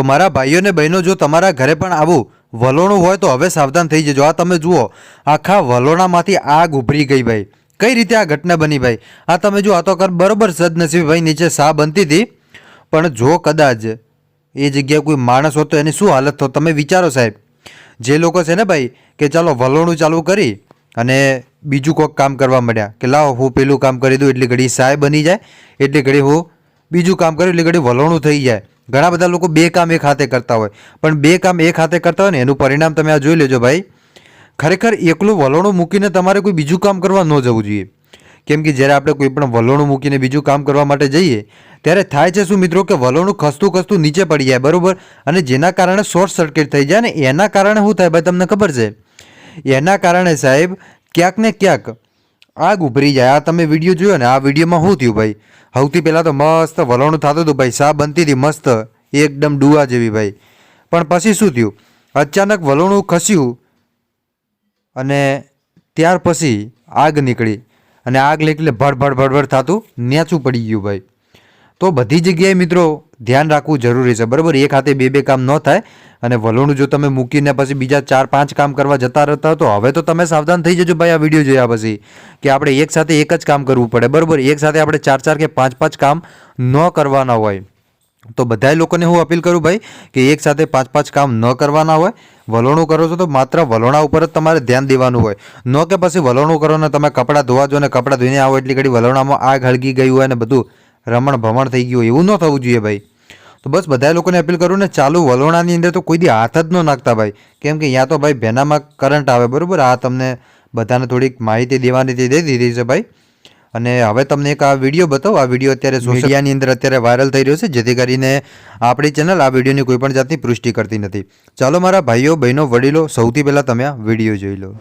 તો મારા ભાઈઓ ને બહેનો, જો તમારા ઘરે પણ આવું વલોણું હોય તો હવે સાવધાન થઈ જજો। આ તમે જુઓ, આખા વલોણામાંથી આગ ઉભરી ગઈ ભાઈ। કઈ રીતે આ ઘટના બની ભાઈ? આ તમે જુઓ, આ તો બરોબર સદનસીબે ભાઈ નીચે સા બનતી હતી, પણ જો કદાચ એ જગ્યાએ કોઈ માણસ હોત તો એની શું હાલત થોત તમે વિચારો સાહેબ। જે લોકો છે ને ભાઈ કે ચાલો વલોણું ચાલુ કરી અને બીજું કોઈક કામ કરવા માંડ્યા કે લાવો હું પેલું કામ કરી દઉં, એટલી ઘડી સાય બની જાય, એટલી ઘડી હું બીજું કામ કરું, એટલી ઘડી વલોણું થઈ જાય। ઘણા બધા લોકો બે કામ એક હાથે કરતા હોય, પણ બે કામ એક હાથે કરતા હોય ને એનું પરિણામ તમે આ જોઈ લેજો ભાઈ। ખરેખર એકલું વલોણું મૂકીને તમારે કોઈ બીજું કામ કરવા ન જવું જોઈએ, કેમ કે જ્યારે આપણે કોઈ પણ વલોણું મૂકીને બીજું કામ કરવા માટે જઈએ ત્યારે થાય છે શું મિત્રો કે વલોણું ખસતું ખસતું નીચે પડી જાય, બરાબર, અને જેના કારણે શોર્ટ સર્કિટ થઈ જાય ને એના કારણે શું થાય ભાઈ તમને ખબર છે? એના કારણે સાહેબ ક્યાંક ને ક્યાંક આગ ઉભરી જાય। આ તમે વિડીયો જોયો ને, આ વિડીયોમાં શું થયું ભાઈ? સૌથી પહેલાં તો મસ્ત વલોણું થતું હતું ભાઈ, સા બનતી હતી મસ્ત એકદમ ડુવા જેવી ભાઈ, પણ પછી શું થયું? અચાનક વલોણું ખસ્યું અને ત્યાર પછી આગ નીકળી, અને આગ નીકળી ભડભડ ભડભડ થતું નેચું પડી ગયું ભાઈ। તો બધી જગ્યાએ મિત્રો ધ્યાન રાખવું જરૂરી છે, બરાબર? એક હાથે બે કામ ન થાય, અને વલોણું જો તમે મૂકીને પછી બીજા 4-5 કામ કરવા જતા રહેતા તો હવે તો તમે સાવધાન થઈ જજો ભાઈ। આ વિડીયો જોયા પછી કે આપણે એક સાથે એક જ કામ કરવું પડે, બરાબર? એક સાથે આપણે 4 કે 5 કામ ન કરવાના હોય। તો બધા લોકોને હું અપીલ કરું ભાઈ કે એક સાથે 5 કામ ન કરવાના હોય। વલોણું કરો છો તો માત્ર વલોણા ઉપર જ તમારે ધ્યાન દેવાનું હોય, ન કે પછી વલોણું કરો ને તમે કપડાં ધોવા જો ને કપડાં ધોઈને આવો એટલી ઘડી વલોણામાં આગ હળગી ગઈ હોય ને બધું રમણ ભમણ થઈ ગયું, એવું ન થવું જોઈએ ભાઈ। તો બસ બધા લોકોને અપીલ કરું ને, ચાલુ વલોણાની અંદર તો કોઈ દી હાથ જ ન નાખતા ભાઈ, કેમ કે ત્યાં તો ભાઈ ભેનામાં કરંટ આવે, બરાબર? આ તમને બધાને થોડીક માહિતી દેવાની દઈ દીધી છે ભાઈ। અને હવે તમને એક આ વિડીયો બતાવો। આ વિડીયો અત્યારે સોશિયલ મીડિયાની અંદર અત્યારે વાયરલ થઈ રહ્યો છે, જેથી કરીને આપણી ચેનલ આ વિડીયોની કોઈ પણ જાતની પુષ્ટિ કરતી નથી। ચાલો મારા ભાઈઓ બહેનો વડીલો, સૌથી પહેલાં તમે આ વિડીયો જોઈ લો।